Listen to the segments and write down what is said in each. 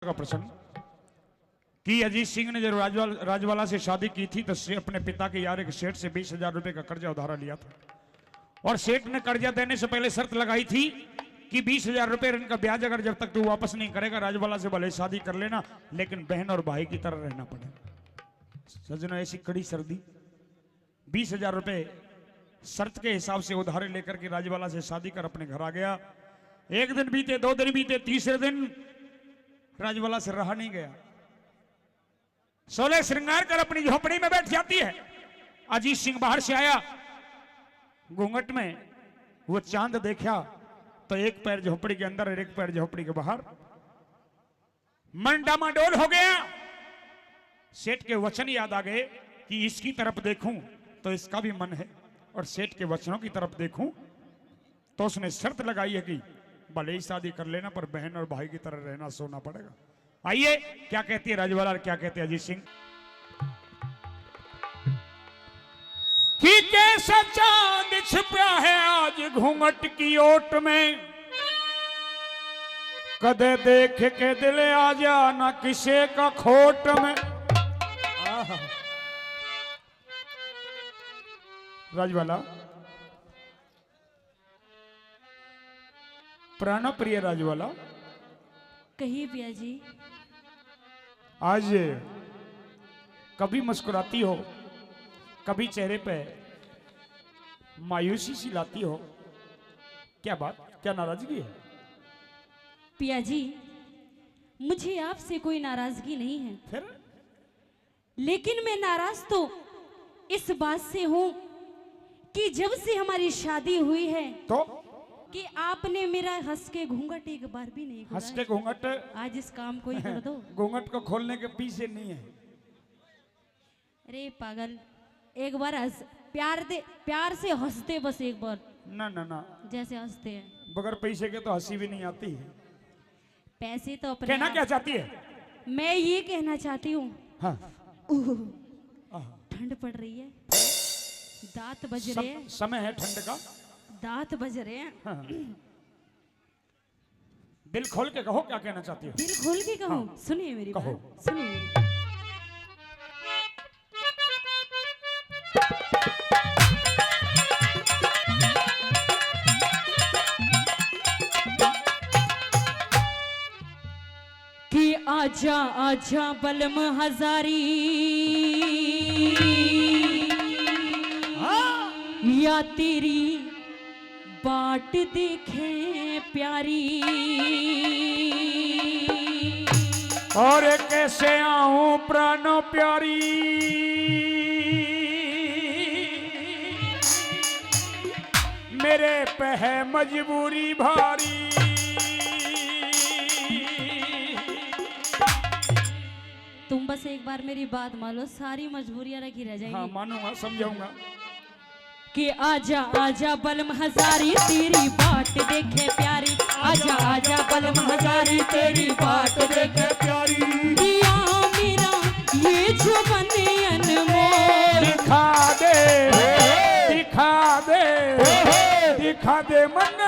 का प्रसंग कि अजीत सिंह ने जब राजवाला से शादी की थी तो अपने पिता के यार एक सेठ से 20,000 रुपए का कर्जा उधारा लिया था और सेठ ने कर्जा देने से पहले शर्त लगाई थी कि 20,000 रुपए इनका ब्याज अगर जब तक तू वापस नहीं करेगा राजवाला से भले शादी कर लेना लेकिन बहन और भाई की तरह रहना पड़ेगा। सजनो ऐसी कड़ी सर्दी 20,000 रुपए शर्त के हिसाब से उधारे लेकर के राजवाला से शादी कर अपने घर आ गया। एक दिन बीते, 2 दिन बीते, तीसरे दिन राजवाला से रहा नहीं गया। सोलह श्रृंगार कर अपनी झोपड़ी में बैठ जाती है। अजीत सिंह बाहर से आया, घूंघट में वो चांद देखा तो एक पैर झोपड़ी के अंदर और एक पैर झोपड़ी के बाहर। मन डामाडोल हो गया। सेठ के वचन याद आ गए कि इसकी तरफ देखूं तो इसका भी मन है और सेठ के वचनों की तरफ देखूं तो उसने शर्त लगाई है कि भले ही शादी कर लेना पर बहन और भाई की तरह रहना सोना पड़ेगा। आइए क्या कहती है राजवाला और क्या कहते हैं अजीत सिंह। कि कैसा चांद छिपा है आज घूंघट की ओट में, कदे देख के दिल आ जाना किसे का खोट में। राजवाला, प्राण प्रिय राजवाला, कहिए पिया जी। आज कभी मुस्कुराती हो, कभी चेहरे पे मायूसी सी लाती हो, क्या बात, क्या नाराजगी है? पिया जी, मुझे आपसे कोई नाराजगी नहीं है, फिर लेकिन मैं नाराज तो इस बात से हूं कि जब से हमारी शादी हुई है तो कि आपने मेरा हंस के घूंघट एक बार भी नहीं खोला। हंस के घूंघट, आज इस काम को ही कर दो। घूंघट को खोलने के पीछे नहीं है। अरे पागल, एक बार प्यार से हंसते बस एक बार। ना ना ना, जैसे हंसते हैं बगैर पैसे के तो हंसी भी नहीं आती है। पैसे तो अपने कहना क्या चाहती है? मैं ये कहना चाहती हूँ, हाँ, ठंड पड़ रही है, दांत बज रहे हैं, समय है ठंड का, दांत बज रहे हैं। हाँ। दिल खोल के कहो क्या कहना चाहती हो। दिल खोल के कहो। हाँ। सुनिए मेरी कहो। बात, सुनिए मेरी। कि आजा आजा बलम हजारी, या तेरी बाट देखे प्यारी। और कैसे आऊं प्राणों प्यारी, मेरे पे है मजबूरी भारी। तुम बस एक बार मेरी बात मान लो, सारी मजबूरियां रखी रह जाएंगी। हाँ मानूंगा, समझाऊंगा। कि आजा आजा बलम हजारी, तेरी बाट देखे प्यारी। आजा आजा बलम हजारी, तेरी बाट देखे प्यारी। दिया मेरा ये जो बने अनमोल, दिखा दे, दिखा दे, दिखा दे मन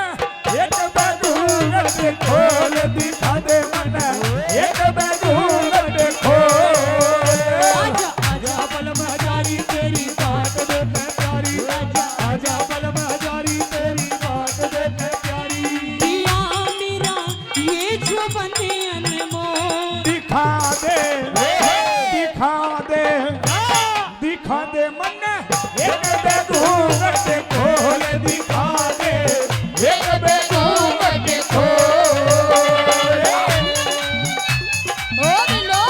एक बैदूरत खोल, दिखा दे मन एक बैदूरत खोल। आजा आजा बलम हजारी, तेरी बाट देखे प्यारी। आजा आजा बलम हजारी, तेरी बाट देखे प्यारी। दिया मेरा ये जो बने अनमोल, दिखा दे, दिखा दे, दिखा दे मन एक बैदूरत खोल, दिखा दे एक बैदूरत खोल। ओ बिलो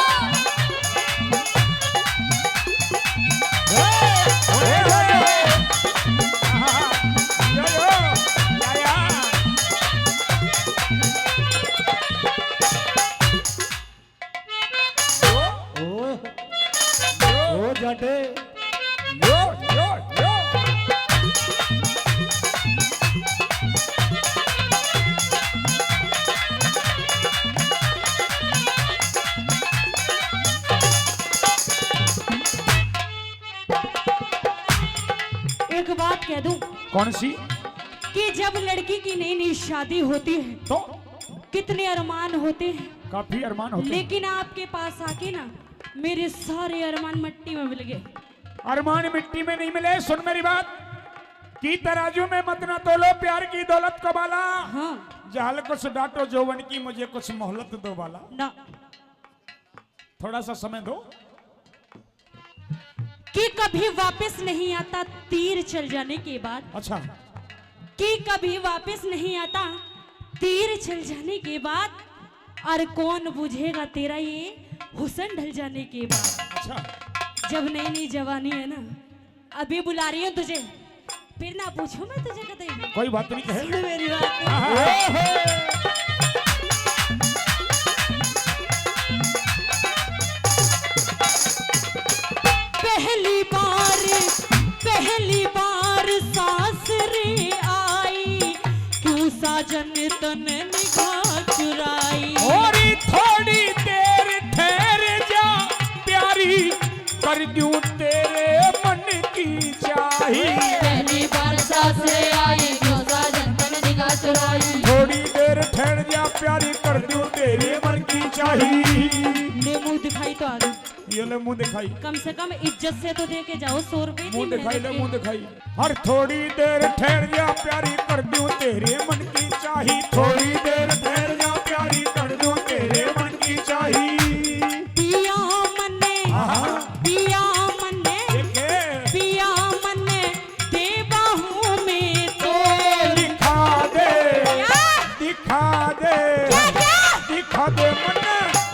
जाटे यो यो यो। एक बात कह दूं कौन सी? कि जब लड़की की नई नई शादी होती है तो कितने अरमान होते हैं, काफी अरमान होते हैं। लेकिन आपके पास आके ना मेरे सारे अरमान मिट्टी में मिल गए। अरमान मिट्टी में नहीं मिले। सुन मेरी बात की तराजू में मत ना तोलो प्यार की दौलत को बाला। हाँ जाल कुछ डांटो जौवन की, मुझे कुछ मोहलत दो बाला। ना थोड़ा सा समय दो। कि कभी वापस नहीं आता तीर चल जाने के बाद। अच्छा कि कभी वापस नहीं आता तीर चल जाने के बाद। और कौन बुझेगा तेरा ये हुस्न ढल जाने के बाद। अच्छा जब नई नई जवानी है ना, अभी बुला रही हूँ तुझे, फिर ना पूछूं मैं तुझे कभी। कोई बात नहीं कहे। सुन मेरी बात। पहली बार सासरे आई, क्यों साजन तन निगाह चुराई। और थोड़ी देर ठहर जा प्यारी, कर दूं तेरे मन की चाही। पहली बार सासरे आई, क्यों साजन तन निगाह चुराई। थोड़ी देर ठहर जा प्यारी, कर दूं तेरे मन की चाही। ले मुंह दिखाई तो आ गई। ये ले मुंह दिखाई। कम से कम इज्जत से तो दे के जाओ 100 रुपए। मुंह दिखाई ले मुंह दिखाई। हर थोड़ी देर ठहर जा प्यारी, कर दूं तेरे मन की चाही। थोड़ी देर ठहर जा प्यारी, कर दूं तेरे मन की चाही। पिया मन्ने, पिया मन्ने, पिया मन्ने, दे बाहों में तो दिखा दे, दिखा दे, दिखा दे मन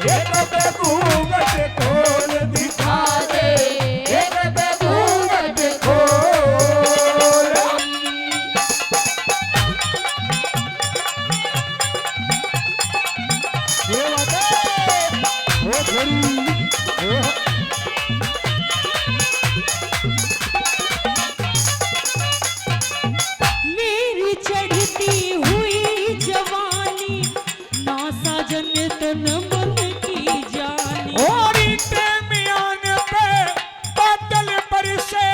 एक बेगूगट खोल। दिखा दे एक बेगूगट खोल। ये बात है वो थोड़ी मेरी चढ़ती हुई जवानी, ना साजन तन मन की जानी। और टेमियान पे बादल बरसे,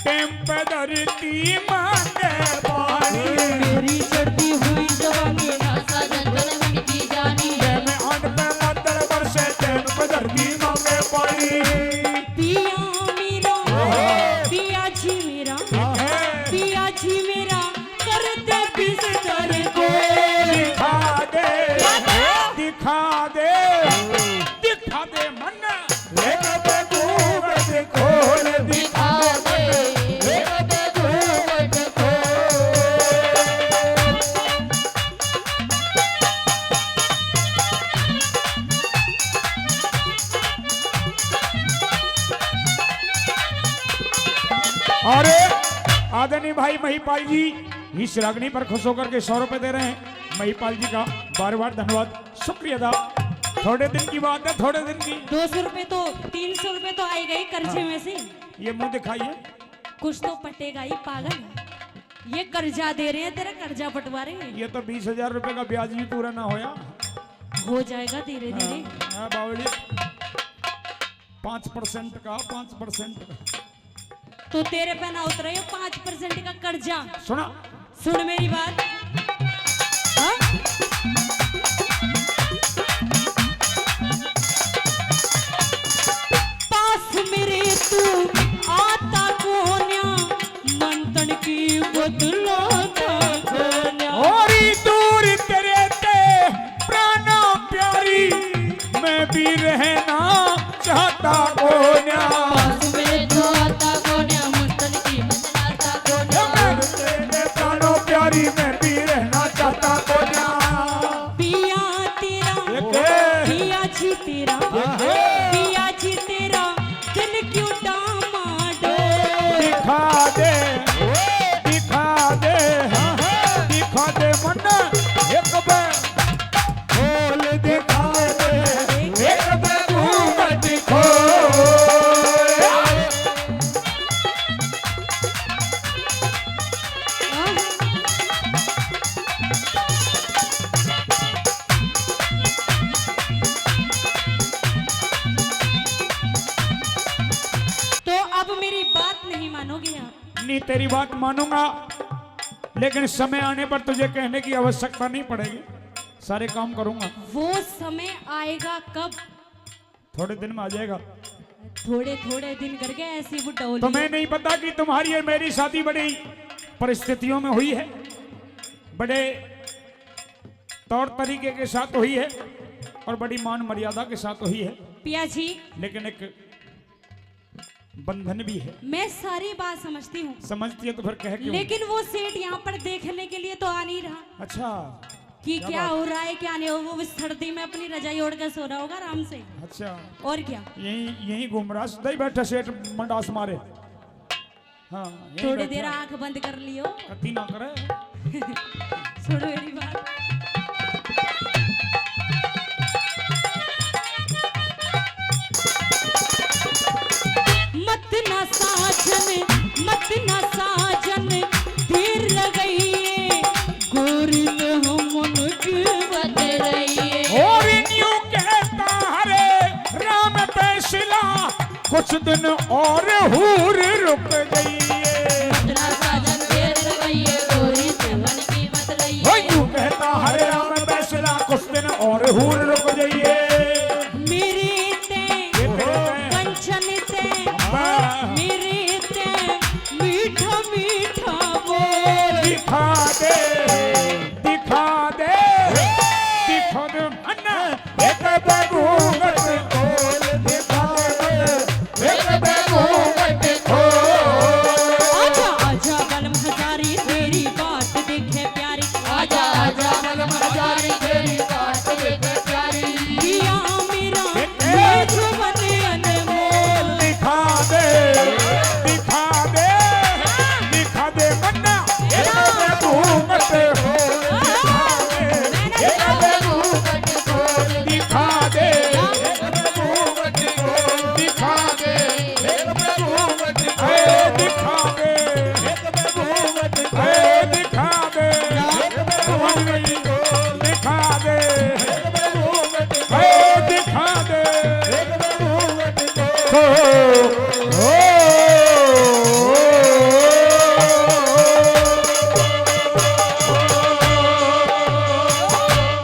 टेम पे धरती मांगे पानी। मेरी चढ़ती हुई जवानी, ना साजन तन मन की जानी। टेमियान पे बादल बरसे, टेम पे धरती मांगे पानी। पिया मेरा, पिया जी मेरा, पिया जी मेरा, कर दे बिस्तर को। दिखा दे, दिखा दे, दिखा दे मन एक बेगूगट खोल। दिखा दे एक बेगूगट खोल। अरे आदरणीय भाई महिपाल जी इस रागनी पर खुश होकर के 100 रुपए दे रहे हैं। महिपाल जी का बार बार धन्यवाद, शुक्रिया अदा। थोड़े दिन की बात है, थोड़े दिन की। 200 रुपए तो 300 रुपए तो आए गए कर्जे में से। ये मुंह दिखाइए। कुछ तो पटेगा ही पागल। ये कर्जा दे रहे हैं, तेरा कर्जा बंटवा रहे हैं। ये तो 20,000 रुपए का ब्याज भी पूरा ना होया। हो जाएगा धीरे धीरे। हाँ बावली 5% का 5% का। तो तेरे पे ना उतरे 5% का कर्जा। सुना सुन मेरी बात। हाँ? पास मेरे तू आता कोन्या, मंथन की बदलाता कोन्या। और दूर तेरे ते प्राणा प्यारी, मैं भी रहना चाहता कोन्या। पास मेरे तू आता कोन्या, मंथन की बदलाता कोन्या। तेरे प्राणों प्यारी, मैं भी रहना चाहता कोन्या। पिया तेरा, पिया जी तेरा, पिया जी तेरा, दिल क्यों डामाडोल। दिखा दे, दिखा दे, दिखा दे मन एक खोल। दिखा दे एक बेगूगट खोल। तो अब मेरी बात नहीं मानोगे आप? नहीं तेरी बात मानूंगा, लेकिन समय आने पर तुझे कहने की आवश्यकता नहीं पड़ेगी। सारे काम करूंगा। वो समय आएगा कब? थोड़े दिन में आ जाएगा। थोड़े थोड़े दिन करके ऐसी वो डोली। तुम्हें नहीं पता कि तुम्हारी और मेरी शादी बड़ी परिस्थितियों में हुई है, बड़े तौर तरीके के साथ हुई है और बड़ी मान मर्यादा के साथ हुई है। पिया जी, लेकिन एक बंधन भी है। मैं सारी बात समझती हूँ। समझती है तो फिर कह क्यों? लेकिन वो सेठ यहाँ पर देखने के लिए तो आ नहीं रहा अच्छा, कि क्या हो रहा है क्या नहीं हो। वो सर्दी में अपनी रजाई ओढ़ कर सो रहा होगा आराम से। अच्छा, और क्या, यही घूम रहा, सदा ही बैठा सेठ मंडास मारे। हाँ, यहीं थोड़ी बैठा। देर आंख बंद कर लियो। कति ना करे। सुनो मेरी बात। मत ना साजन, मत ना साजन, देर लगई गोरी में हम उनकी बद रही। और यूं कहता हरे राम पैसिला, कुछ दिन और हूर रुक गई। मत ना साजन, देर लगई गोरी से मन की बद रही। यूं कहता हरे राम